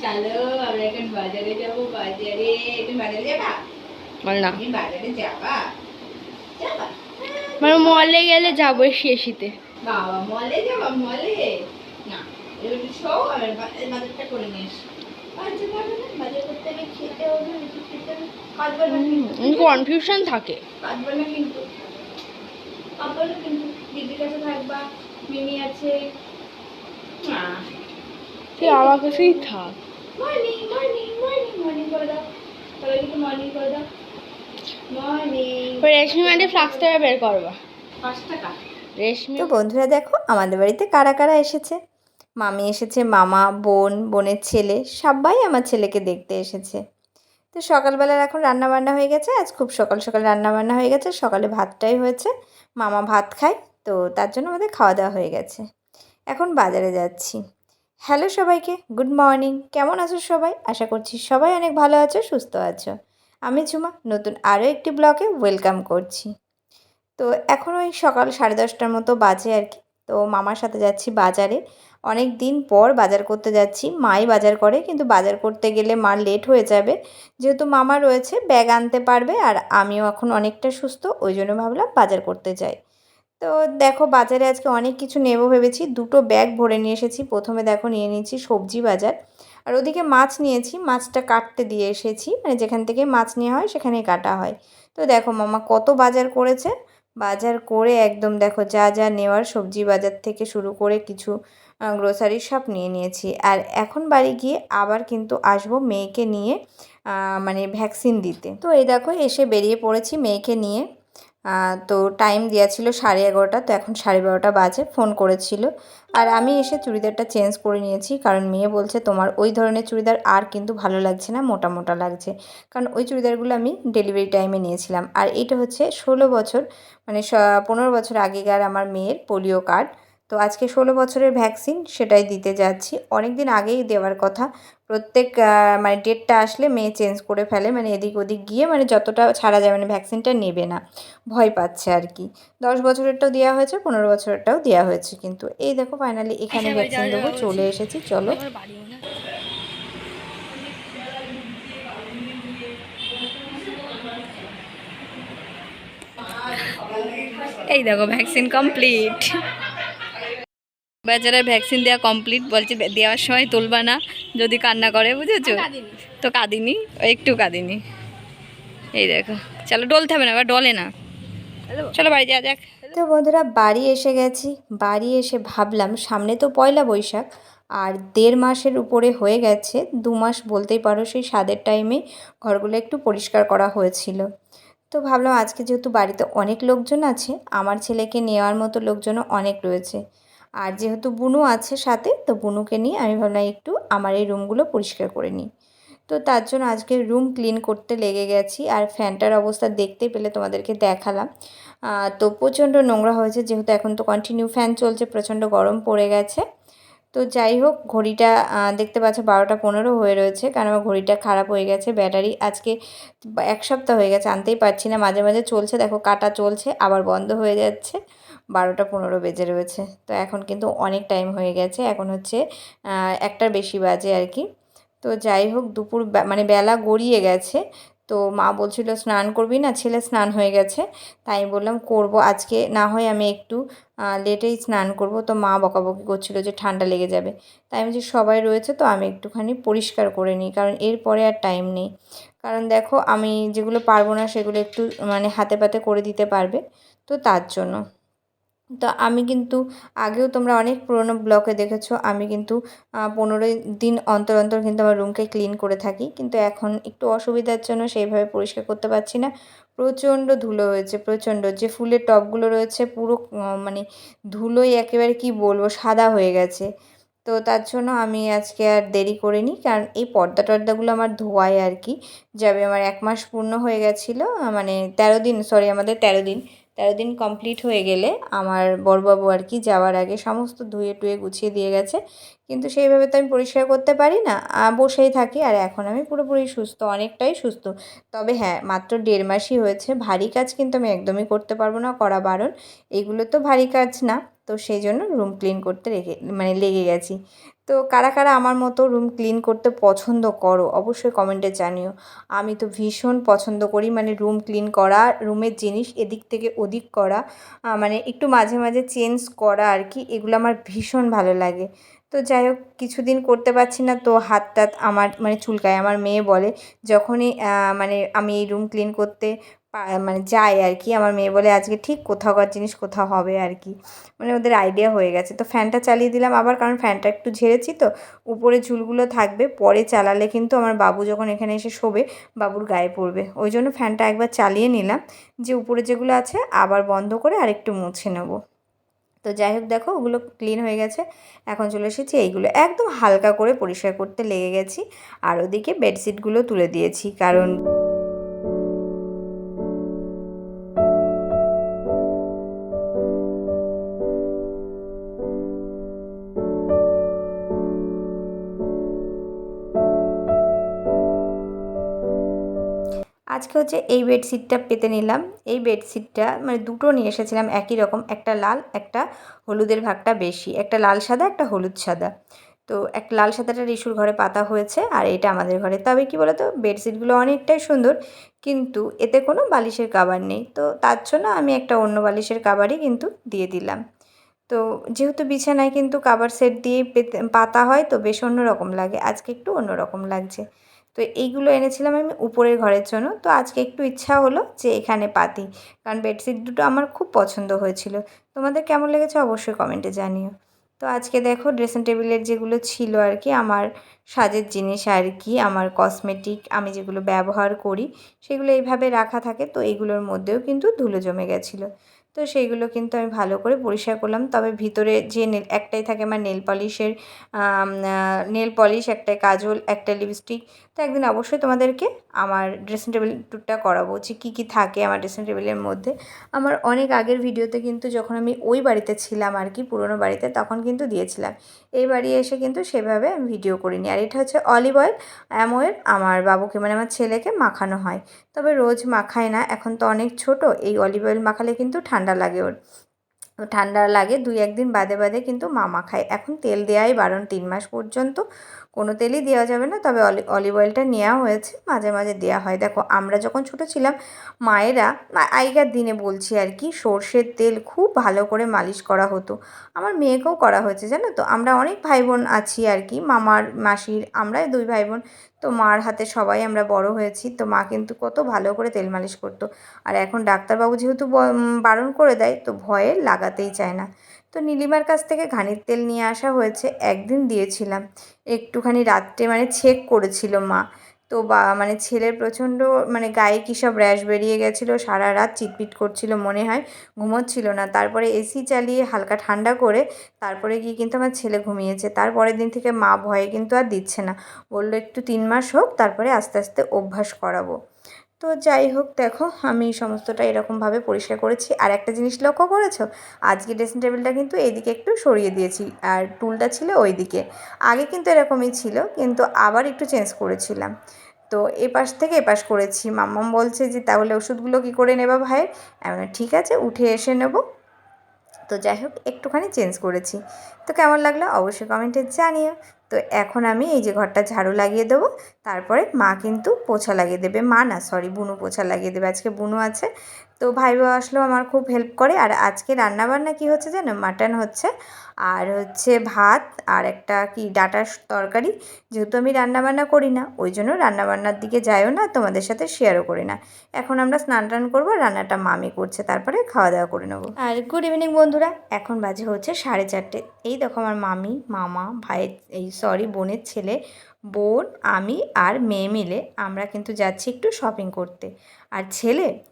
চলো আমরা এখন বাজারে যাবো। বাজারে তুমি বাজারে যাবা? না, তুমি বাজারে যাবা? যাবা? মানে মলে গেলে যাবো শেষিতে। বাবা মলে যাবা? মলে না, এবার শো আর বাজারটা করে নিয়ে এসো। বাজার করবে না, বাজার করতে হবে, খেতে হবে, কিছু খেতে হবে, কাঁদবে না কিন্তু, কনফিউশন থাকে। কাঁদবে না কিন্তু, কাঁদবে না কিন্তু, দিদির কাছে থাকবা, মিমি আছে। না তুই আমার কাছেই থাক। মর্নিং মর্নিং মর্নিং মর্নিং করে দাও, সবাই কিন্তু মর্নিং করে দাও। মর্নিং। রেশমি মানে ফ্লাক্সটা বের করবা। 5 টাকা। রেশমি। তো বন্ধুরা দেখো আমাদের বাড়িতে কারা কারা এসেছে। মামি এসেছে, মামা, বোন, বোনের ছেলে, সবাই আমার ছেলেকে দেখতে এসেছে। তো সকালবেলার এখন রান্না বান্না হয়ে গেছে, আজ খুব সকাল সকাল রান্না বান্না হয়ে গেছে। সকালে ভাতটাই হয়েছে, মামা ভাত খায়, তো তার জন্য আমাদের খাওয়া দাওয়া হয়ে গেছে। এখন বাজারে যাচ্ছি। হ্যালো সবাইকে, গুড মর্নিং। কেমন আছো সবাই? আশা করছি সবাই অনেক ভালো আছো, সুস্থ আছো। আমি ঝুমা নতুন আরও একটি ব্লগে ওয়েলকাম করছি। তো এখন ওই সকাল 10:30টার মতো বাজে আর কি। তো মামার সাথে যাচ্ছি বাজারে। অনেক দিন পর বাজার করতে যাচ্ছি। মাই বাজার করে, কিন্তু বাজার করতে গেলে মার লেট হয়ে যাবে। যেহেতু মামা রয়েছে, ব্যাগ আনতে পারবে, আর আমিও এখন অনেকটা সুস্থ, ওই জন্য ভাবলাম বাজার করতে যাই। তো দেখো বাজারে আজকে অনেক কিছু নেব ভেবেছি, 2টো ব্যাগ ভরে নিয়ে এসেছি। প্রথমে দেখো নিয়ে নিচ্ছি সবজি বাজার, আর ওদিকে মাছ নিয়েছি। মাছটা কাটতে দিয়ে এসেছি, মানে যেখান থেকে মাছ নেওয়া হয় সেখানেই কাটা হয়। তো দেখো মামা কত বাজার করেছে। বাজার করে একদম দেখো যা যা নেওয়ার, সবজি বাজার থেকে শুরু করে কিছু গ্রোসারি সব নিয়ে নিয়েছি। আর এখন বাড়ি গিয়ে আবার কিন্তু আসবো মেয়েকে নিয়ে, মানে ভ্যাকসিন দিতে। তো এই দেখো এসে বেরিয়ে পড়েছি মেয়েকে নিয়ে। তো টাইম দেওয়া ছিল 11:30, তো এখন 12:30 বাজে। ফোন করেছিল, আর আমি এসে চুড়িদারটা চেঞ্জ করে নিয়েছি, কারণ মেয়ে বলছে তোমার ওই ধরনের চুড়িদার আর কিন্তু ভালো লাগছে না, মোটা মোটা লাগছে। কারণ ওই চুড়িদারগুলো আমি ডেলিভারি টাইমে নিয়েছিলাম। আর এটা হচ্ছে 16 বছর, মানে 15 বছর আগেকার আমার মেয়ের পোলিও কার্ড। তো আজকে 16 বছরের ভ্যাকসিন, সেটাই দিতে যাচ্ছি। অনেক দিন আগেই দেওয়ার কথা। প্রত্যেক মানে ডেটটা আসলে মেয়ে চেঞ্জ করে ফেলে, মানে এদিক ওদিক গিয়ে, মানে যতটা ছাড়া যায়, মানে ভ্যাকসিনটা নেবে না, ভয় পাচ্ছে আর কি। 10 বছরেরটাও দেওয়া হয়েছে, 15 বছরেরটাও দেওয়া হয়েছে। কিন্তু এই দেখো ফাইনালি এখানে ভ্যাকসিন দেবো, চলে এসেছি, চলো। এই দেখো ভ্যাকসিন কমপ্লিট। বাচ্চারা ভ্যাকসিন দেওয়া কমপ্লিট। বলছে দেওয়ার সময় তুলবা না যদি কান্না করে, বুঝেছো? তো কাঁদিনি, একটু কাঁদিনি। এই দেখো, চলো ডলতে হবে না, এবার ডলে না। চলো বাড়ি যাওয়া যাক। তো বন্ধুরা বাড়ি এসে গেছি। বাড়ি এসে ভাবলাম সামনে তো পয়লা বৈশাখ, আর 1.5 মাসের উপরে হয়ে গেছে, 2 মাস বলতেই পারো। সেই স্বাদের টাইমে ঘরগুলো একটু পরিষ্কার করা হয়েছিল। তো ভাবলাম আজকে যেহেতু বাড়িতে অনেক লোকজন আছে, আমার ছেলেকে নেওয়ার মতো লোকজনও অনেক রয়েছে, আর যেহেতু বুনু আছে সাথে, তো বুনুকে নিয়ে আমি ভাবলাম একটু আমার এই রুমগুলো পরিষ্কার করে নিই। তো তার জন্য আজকে রুম ক্লিন করতে লেগে গেছি। আর ফ্যানটার অবস্থা দেখতে পেলে, তোমাদেরকে দেখালাম। তো প্রচণ্ড নোংরা হয়েছে, যেহেতু এখন তো কন্টিনিউ ফ্যান চলছে, প্রচণ্ড গরম পড়ে গেছে। তো যাই হোক, ঘড়িটা দেখতে পাচ্ছ 12:15 হয়ে রয়েছে, কারণ আমার ঘড়িটা খারাপ হয়ে গেছে। ব্যাটারি আজকে 1 সপ্তাহ হয়ে গেছে, আনতেই পারছি না। মাঝে মাঝে চলছে, দেখো কাটা চলছে, আবার বন্ধ হয়ে যাচ্ছে। 12:15 বেজে রয়েছে। তো এখন কিন্তু অনেক টাইম হয়ে গেছে, এখন হচ্ছে 1টার বেশি বাজে আর কি। তো যাই হোক, দুপুর মানে বেলা গড়িয়ে গেছে। তো মা বলছিল স্নান করবি না, ছেলে স্নান হয়ে গেছে। তাই বললাম করব আজকে, না হয় আমি একটু লেটেই স্নান করব। তো মা বকাবকি করছিল যে ঠান্ডা লেগে যাবে। তাই আমি যে সবাই রয়েছে, তো আমি একটুখানি পরিষ্কার করে নিই, কারণ এরপরে আর টাইম নেই। কারণ দেখো আমি যেগুলো পারবো না সেগুলো একটু মানে হাতে পাতে করে দিতে পারবে, তো তার জন্য। তো আমি কিন্তু আগেও তোমরা অনেক পুরনো ব্লগে দেখেছো, আমি কিন্তু 15 দিন অন্তর অন্তর কিন্তু আমার রুমকে ক্লিন করে থাকি। কিন্তু এখন একটু অসুবিধার জন্য সেইভাবে পরিষ্কার করতে পারছি না। প্রচণ্ড ধুলো হয়েছে, প্রচণ্ড। যে ফুলের টবগুলো রয়েছে পুরো মানে ধুলোয় একেবারে কি বলবো, সাদা হয়ে গেছে। তো তার জন্য আমি আজকে আর দেরি করিনি, কারণ এই পর্দা টর্দাগুলো আমার ধোয়ায় আর কি যাবে। আমার 1 মাস পূর্ণ হয়ে গেছিলো, মানে 13 দিন, সরি আমাদের 13 দিন। 13 দিন কমপ্লিট হয়ে গেলে আমার বড়বাবু আর কি যাওয়ার আগে সমস্ত ধুয়ে টুয়ে গুছিয়ে দিয়ে গেছে। কিন্তু সেইভাবে তো আমি পরিষ্কার করতে পারি না, বসেই থাকি। আর এখন আমি পুরোপুরি সুস্থ, অনেকটাই সুস্থ। তবে হ্যাঁ, মাত্র 1.5 মাসই হয়েছে, ভারী কাজ কিন্তু আমি একদমই করতে পারবো না, করা বারণ। এইগুলো তো ভারী কাজ না, তো সেই জন্য রুম ক্লিন করতে লেগে গেছি। তো কারা কারা আমার মতো রুম ক্লিন করতে পছন্দ করো অবশ্যই কমেন্টে জানিও। আমি তো ভীষণ পছন্দ করি, মানে রুম ক্লিন করা, রুমের জিনিস এদিক থেকে ওদিক করা, মানে একটু মাঝে মাঝে চেঞ্জ করা আর কি, এগুলো আমার ভীষণ ভালো লাগে। তো যাই হোক, কিছুদিন করতে পারছি না, তো হাত টাত আমার মানে চুলকায়। আমার মেয়ে বলে যখনই মানে আমি এই রুম ক্লিন করতে মানে যাই আর কি, আমার মেয়ে বলে আজকে ঠিক কোথাওকার জিনিস কোথাও হবে আর কি, মানে ওদের আইডিয়া হয়ে গেছে। তো ফ্যানটা চালিয়ে দিলাম আবার, কারণ ফ্যানটা একটু ঝেড়েছি তো উপরে ঝুলগুলো থাকবে, পরে চালালে কিন্তু আমার বাবু যখন এখানে এসে শোবে বাবুর গায়ে পড়বে, ওই জন্য ফ্যানটা একবার চালিয়ে নিলাম, যে উপরে যেগুলো আছে আবার বন্ধ করে আরেকটু মুছে নেবো। তো যাই হোক, দেখো ওগুলো ক্লিন হয়ে গেছে। এখন চলে এসেছি এইগুলো একদম হালকা করে পরিষ্কার করতে লেগে গেছি। আর ওদিকে বেডশিটগুলো তুলে দিয়েছি, কারণ আজকে হচ্ছে এই বেডশিটটা পেতে নিলাম। এই বেডশিটটা মানে দুটো নিয়ে এসেছিলাম একই রকম, একটা লাল একটা হলুদের ভাগটা বেশি, একটা লাল সাদা একটা হলুদ সাদা। তো একটা লাল সাদাটা রিশুর ঘরে পাতা হয়েছে আর এটা আমাদের ঘরে। তবে কি বলো তো, বেডশিটগুলো অনেকটাই সুন্দর, কিন্তু এতে কোনো বালিশের কভার নেই, তো তার জন্য আমি একটা অন্য বালিশের কভারই কিন্তু দিয়ে দিলাম। তো যেহেতু বিছানায় কিন্তু কভার সেট দিয়ে পাতা হয়, তো বেশ অন্যরকম লাগে, আজকে একটু অন্যরকম লাগছে। তো এইগুলো এনেছিলাম আমি উপরের ঘরের জন্য, তো আজকে একটু ইচ্ছা হলো যে এখানে পাতি, কারণ বেডশিট দুটো আমার খুব পছন্দ হয়েছিল। তোমাদের কেমন লেগেছে অবশ্যই কমেন্টে জানিও। তো আজকে দেখো ড্রেসিং টেবিলের যেগুলো ছিল আর কি আমার সাজের জিনিস আর কি, আমার কসমেটিক আমি যেগুলো ব্যবহার করি সেগুলো এইভাবে রাখা থাকে, তো এইগুলোর মধ্যেও কিন্তু ধুলো জমে গেছিলো। তো সেইগুলো কিন্তু আমি ভালো করে পরিষ্কার করলাম। তবে ভিতরে যে একটাই থাকে আমার নেল পলিশের, নেল পলিশ, একটাই কাজল, একটা লিপস্টিক। তো একদিন অবশ্যই তোমাদেরকে আমার ড্রেসিং টেবিল ট্যুরটা করাবো যে কী কী থাকে আমার ড্রেসিং টেবিলের মধ্যে। আমার অনেক আগের ভিডিওতে কিন্তু যখন আমি ওই বাড়িতে ছিলাম আর কি, পুরোনো বাড়িতে, তখন কিন্তু দিয়েছিলাম। এই বাড়ি এসে কিন্তু সেভাবে আমি ভিডিও করিনি। আর এটা হচ্ছে অলিভ অয়েল অ্যামোয়ের, আমার বাবুকে মানে আমার ছেলেকে মাখানো হয়, তবে রোজ মাখায় না, এখন তো অনেক ছোট। এই অলিভ অয়েল মাখালে কিন্তু ঠান্ডা লাগে ওর, ঠান্ডা লাগে 2-1 দিন বাদে বাদে কিন্তু মা মাখায়। এখন তেল দেওয়াই বারণ, 3 মাস পর্যন্ত কোনো তেলই দেওয়া যাবে না, তবে অলিভ অয়েলটা নেওয়া হয়েছে, মাঝে মাঝে দেওয়া হয়। দেখো আমরা যখন ছোট ছিলাম মায়েরা, আগেকার দিনে বলছি আর কি, সর্ষের তেল খুব ভালো করে মালিশ করা হতো। আমার মেয়েকেও করা হয়েছে জানো তো, আমরা অনেক ভাই বোন আছি আর কি, মামার মাসির আমরাই 2 ভাই বোন, তো মার হাতে সবাই আমরা বড় হয়েছি, তো মা কিন্তু কত ভালো করে তেল মালিশ করতো। আর এখন ডাক্তারবাবু যেহেতু বারণ করে দেয়, তো ভয়ে লাগাতেই চায় না। তো নীলিমার কাছ থেকে ঘানির তেল নিয়ে আসা হয়েছে, একদিন দিয়েছিলাম একটুখানি রাত্রে, মানে ছেক করেছিল মা। তো মানে ছেলের প্রচণ্ড মানে গায়ে কী সব র্যাশ বেরিয়ে গেছিলো, সারা রাত চিটপিট করছিল, মনে হয় ঘুমোচ্ছিল না। তারপরে এসি চালিয়ে হালকা ঠান্ডা করে তারপরে গিয়ে কিন্তু আমার ছেলে ঘুমিয়েছে। তারপরের দিন থেকে মা ভয়ে কিন্তু আর দিচ্ছে না, বললো একটু 3 মাস হোক, তারপরে আস্তে আস্তে অভ্যাস করাবো। তো যাই হোক, দেখো আমি সমস্তটা এরকমভাবে পরিষ্কার করেছি। আর একটা জিনিস লক্ষ্য করেছো, আজকে ড্রেসিং টেবিলটা কিন্তু এইদিকে একটু সরিয়ে দিয়েছি, আর টুলটা ছিল ওই দিকে। আগে কিন্তু এরকমই ছিল, কিন্তু আবার একটু চেঞ্জ করেছিলাম, তো এপাশ থেকে এপাশ করেছি। মাম্মাম বলছে যে তাহলে ওষুধগুলো কী করে নেবা ভাইয়ের, আমি ঠিক আছে উঠে এসে নেবো। তো যাই হোক, একটুখানি চেঞ্জ করেছি। তো কেমন লাগলো অবশ্যই কমেন্টে জানিও। তো এখন আমি এই যে ঘরটা ঝাড়ু লাগিয়ে দেবো, তারপরে মা কিন্তু পোছা লাগিয়ে দেবে, মা না সরি বুনু পোছা লাগিয়ে দেবে, আজকে বুনু আছে। তো ভাই বোন আসলেও আমার খুব হেল্প করে। আর আজকে রান্নাবান্না কী হচ্ছে জানো, মাটন হচ্ছে, আর হচ্ছে ভাত, আর একটা কি ডাঁটার তরকারি। যেহেতু আমি রান্নাবান্না করি না, ওই জন্য রান্নাবান্নার দিকে যাইও না, তোমাদের সাথে শেয়ারও করি না। এখন আমরা স্নান টান করবো, রান্নাটা মামি করছে, তারপরে খাওয়া দাওয়া করে নেবো। আর গুড ইভিনিং বন্ধুরা, এখন বাজে হচ্ছে 4:30। এই দেখো আমার মামি, মামা, ভাইয়ের বোনের ছেলে, বোন, আমি আর মেয়ে মিলে আমরা কিন্তু যাচ্ছি একটু শপিং করতে। আর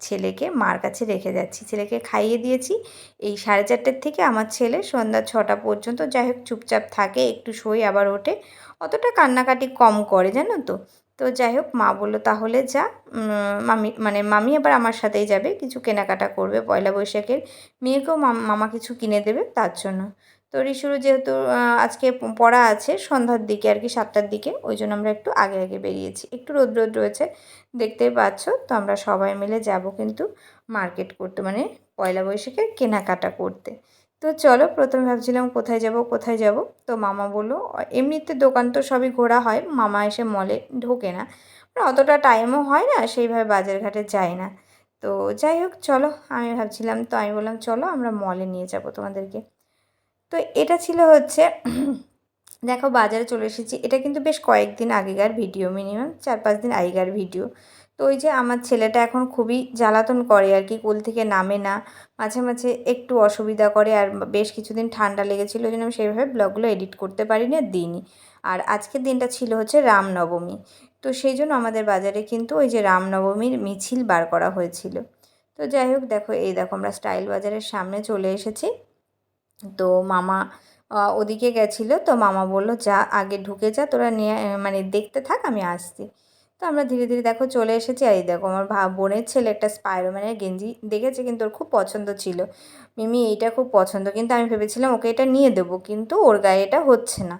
ছেলেকে মার কাছে রেখে যাচ্ছি, ছেলেকে খাইয়ে দিয়েছি। এই 4:30 থেকে আমার ছেলে সন্ধ্যা 6টা পর্যন্ত যাই হোক চুপচাপ থাকে, একটু শোয় আবার ওঠে, অতটা কান্নাকাটি কম করে জানো তো। তো যাই হোক, মা বললো তাহলে যা, মামি আবার আমার সাথেই যাবে, কিছু কেনাকাটা করবে পয়লা বৈশাখের, মেয়েকেও মামা কিছু কিনে দেবে তার জন্য। তো রিশুরও যেহেতু আজকে পড়া আছে সন্ধ্যার দিকে আর কি, 7টার দিকে, ওই জন্য আমরা একটু আগে আগে বেরিয়েছি, একটু রোদ রোদ রয়েছে দেখতেই পাচ্ছ। তো আমরা সবাই মিলে যাব কিন্তু মার্কেট করতে, মানে পয়লা বৈশাখের কেনাকাটা করতে। তো তো চলো, প্রথমে ভাবছিলাম কোথায় যাব। তো মামা বললো এমনিতে দোকান তো সবই ঘোরা হয়, মামা এসে মলে ঢোকে না, মানে অতটা টাইমও হয় না, সেইভাবে বাজার ঘাটে যায় না। তো যাই হোক চলো, আমি ভাবছিলাম, তো আমি বললাম চলো আমরা মলে নিয়ে যাব তোমাদেরকে। তো এটা ছিল হচ্ছে দেখো বাজারে চলে এসেছি। এটা কিন্তু বেশ কয়েকদিন আগেকার ভিডিও, মিনিমাম 4-5 দিন আগেকার ভিডিও। তো ওই যে আমার ছেলেটা এখন খুবই জ্বালাতন করে আর কি, কোল থেকে নামে না, মাঝে মাঝে একটু অসুবিধা করে, আর বেশ কিছুদিন ঠান্ডা লেগেছিলো, ওই জন্য আমি সেইভাবে ব্লগগুলো এডিট করতে পারিনি আর দিইনি। আর আজকের দিনটা ছিল হচ্ছে রামনবমী, তো সেই জন্য আমাদের বাজারে কিন্তু ওই যে রামনবমীর মিছিল বার করা হয়েছিল। তো যাই হোক দেখো, এই দেখো আমরা স্টাইল বাজারের সামনে চলে এসেছি। তো মামা ওদিকে গেছিলো, তো মামা বলল যা আগে ঢুকে যা, তোরা নিয়ে মানে দেখতে থাক, আমি আসছি। তো আমরা ধীরে ধীরে দেখো চলে এসেছি। আর এই দেখো আমার বোনের ছেলে একটা স্পাইডারম্যানের গেঞ্জি দেখেছে, কিন্তু ওর খুব পছন্দ ছিল, মিমি এইটা খুব পছন্দ, কিন্তু আমি ভেবেছিলাম ওকে এটা নিয়ে দেবো, কিন্তু ওর গায়ে এটা হচ্ছে না।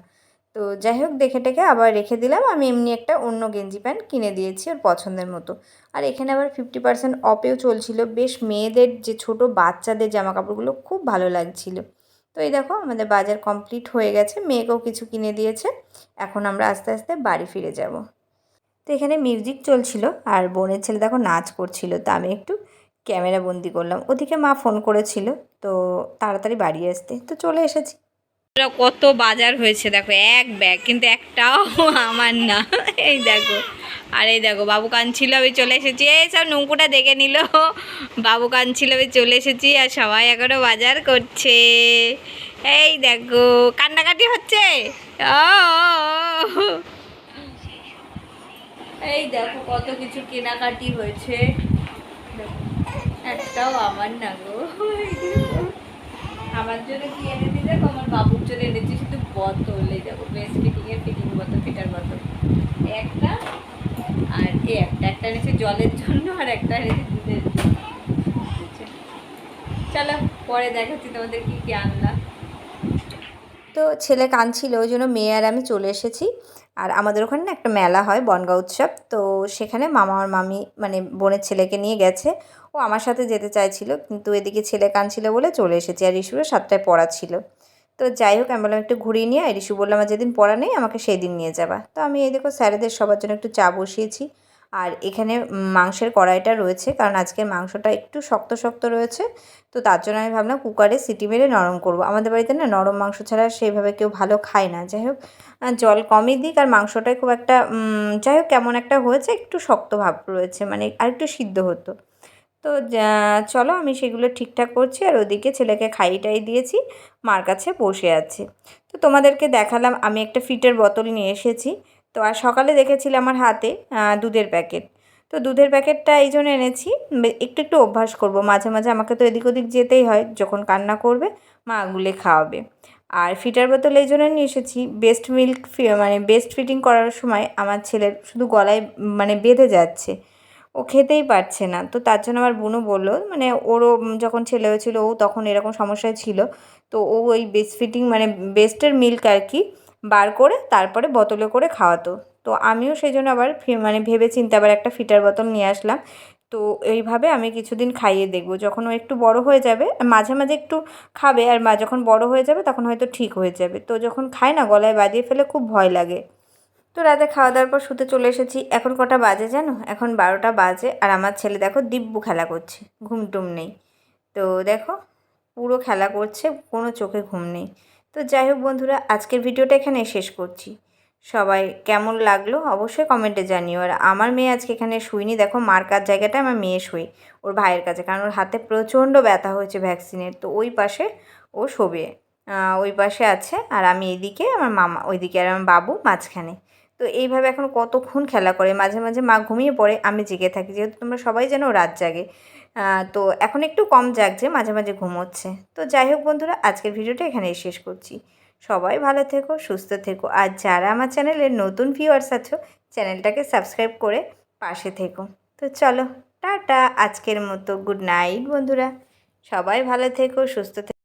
তো যাই হোক দেখে টেকে আবার রেখে দিলাম, আমি এমনি একটা অন্য গেঞ্জি প্যান্ট কিনে দিয়েছি ওর পছন্দের মতো। আর এখানে আবার 50% অফেও চলছিল, বেশ মেয়েদের যে ছোট বাচ্চাদের জামা কাপড়গুলো খুব ভালো লাগছিল। তো এই দেখো আমাদের বাজার কমপ্লিট হয়ে গেছে, মেয়েকেও কিছু কিনে দিয়েছে, এখন আমরা আস্তে আস্তে বাড়ি ফিরে যাব। তো এখানে মিউজিক চলছিল আর বোনের ছেলে দেখো নাচ করছিল, তো আমি একটু ক্যামেরা বন্দি করলাম। ওদিকে মা ফোন করেছিল, তো তাড়াতাড়ি বাড়ি আসতে, তো চলে এসেছি। কত বাজার হয়েছে দেখো, এক ব্যাগ, কিন্তু একটাও আমার না। এই দেখো, আর এই দেখো বাবু কাঁদছিল, আমি চলে এসেছি, এই সব নৌকুটা দেখে নিল, বাবু কাঁদছিল, আমি চলে এসেছি, আর সবাই এখনও বাজার করছে। এই দেখো কান্নাকাটি হচ্ছে। এই দেখো কত কিছু কেনাকাটি হয়েছে, একটাও আমার না গো। আমার জন্য কি এনেছি দেখো, আমার বাবুর জন্য এনেছি শুধু বোতল। এই দেখো বেস্ট ফিটিংয়ের ফিটিং বোতল, ফিটার বোতল একটা, আর একটা এনেছি জলের জন্য, আর একটা এনেছি দুধের জন্য। চলো পরে দেখাচ্ছি তোমাদের কি কি আনলাম। তো ছেলে কাঁদছিল, ওই জন্য মেয়ে আর আমি চলে এসেছি। আর আমাদের ওখানে না একটা মেলা হয়, বনগা উৎসব, তো সেখানে মামা আর মামি মানে বোনের ছেলেকে নিয়ে গেছে, ও আমার সাথে যেতে চাইছিল, কিন্তু এদিকে ছেলে কাঁদছিল বলে চলে এসেছি। আর ঋষুরও 7টায় পড়া ছিল। তো যাই হোক আমি বললাম একটু ঘুরিয়ে নিয়ে, আর ঋষু বললাম আমার যেদিন পড়া নেই আমাকে সেই দিন নিয়ে যাবা। তো আমি এই দেখো স্যারেদের সবার জন্য একটু চা বসিয়েছি। আর এখানে মাংসের কড়াইটা রয়েছে, কারণ আজকে মাংসটা একটু শক্ত শক্ত রয়েছে, তো তার জন্য আমি ভাবলাম কুকারে সিটি মেরে নরম করব। আমাদের বাড়িতে না নরম মাংস ছাড়া সেইভাবে কেউ ভালো খায় না। যাই হোক জল কমই দিক, আর মাংসটাই খুব একটা যাই হোক কেমন একটা হয়েছে, একটু শক্ত ভাব রয়েছে, মানে আর একটু সিদ্ধ হতো। তো চলো আমি সেগুলো ঠিকঠাক করছি, আর ওদিকে ছেলেকে খাইটাই দিয়েছি, মার কাছে বসে আছে। তো তোমাদেরকে দেখালাম আমি একটা ফিটের বোতল নিয়ে এসেছি। তো আর সকালে দেখেছিলাম আমার হাতে দুধের প্যাকেট, তো দুধের প্যাকেটটা এই জন্য এনেছি, একটু একটু অভ্যাস করব, মাঝে মাঝে আমাকে তো এদিক ওদিক যেতেই হয়, যখন কান্না করবে মা আগুলে খাওয়াবে। আর ফিটার বোতল এই জন্য নিয়ে এসেছি, বেস্ট মিল্ক মানে বেস্ট ফিটিং করার সময় আমার ছেলের শুধু গলায় মানে বেঁধে যাচ্ছে, ও খেতেই পারছে না। তো তার জন্য আমার বোনও বললো, মানে ওরও যখন ছেলে হয়েছিল ও তখন এরকম সমস্যায় ছিল, তো ও ওই বেস্ট ফিটিং মানে বেস্টের মিল্ক আর কি বার করে তারপরে বোতলে করে খাওয়াতো। তো আমিও সেই জন্য আবার মানে ভেবে চিন্তে আবার একটা ফিটার বোতল নিয়ে আসলাম। তো এইভাবে আমি কিছুদিন খাইয়ে দেখবো, যখন ও একটু বড় হয়ে যাবে, মাঝে মাঝে একটু খাবে, আর মা যখন বড় হয়ে যাবে তখন হয়তো ঠিক হয়ে যাবে। তো যখন খায় না গলায় বাজিয়ে ফেলে, খুব ভয় লাগে। তো রাতে খাওয়া দাওয়ার পর শুতে চলে এসেছি। এখন কটা বাজে জানো, এখন 12টা বাজে, আর আমার ছেলে দেখো দিব্যু খেলা করছে, ঘুমটুম নেই। তো দেখো পুরো খেলা করছে, কোনো চোখে ঘুম নেই। তো যাই হোক বন্ধুরা, আজকের ভিডিওটা এখানে শেষ করছি। সবাই কেমন লাগলো অবশ্যই কমেন্টে জানিও। আর আমার মেয়ে আজকে এখানে শুইনি, দেখো মার কাজ জায়গাটা আমার মেয়ে শুই ওর ভাইয়ের কাছে, কারণ ওর হাতে প্রচণ্ড ব্যথা হয়েছে ভ্যাকসিনের, তো ওই পাশে ও শোবে, ওই পাশে আছে, আর আমি এইদিকে, আমার মামা ওইদিকে, আর আমার বাবু মাঝখানে। তো এইভাবে এখন কতক্ষণ খেলা করে, মাঝে মাঝে মা ঘুমিয়ে পড়ে, আমি জেগে থাকি, যেহেতু তোমরা সবাই জানো রাত জাগে। তো এখন একটু কম জাগছে, মাঝে মাঝে ঘুমোচ্ছে। তো যাই হোক বন্ধুরা, আজকের ভিডিওটা এখানেই শেষ করছি। সবাই ভালো থেকো, সুস্থ থেকো, আর যারা আমার চ্যানেলের নতুন ভিউয়ার্স আছো চ্যানেলটাকে সাবস্ক্রাইব করে পাশে থেকো। তো চলো টাটা, আজকের মতো গুড নাইট বন্ধুরা, সবাই ভালো থেকো, সুস্থ থেকো।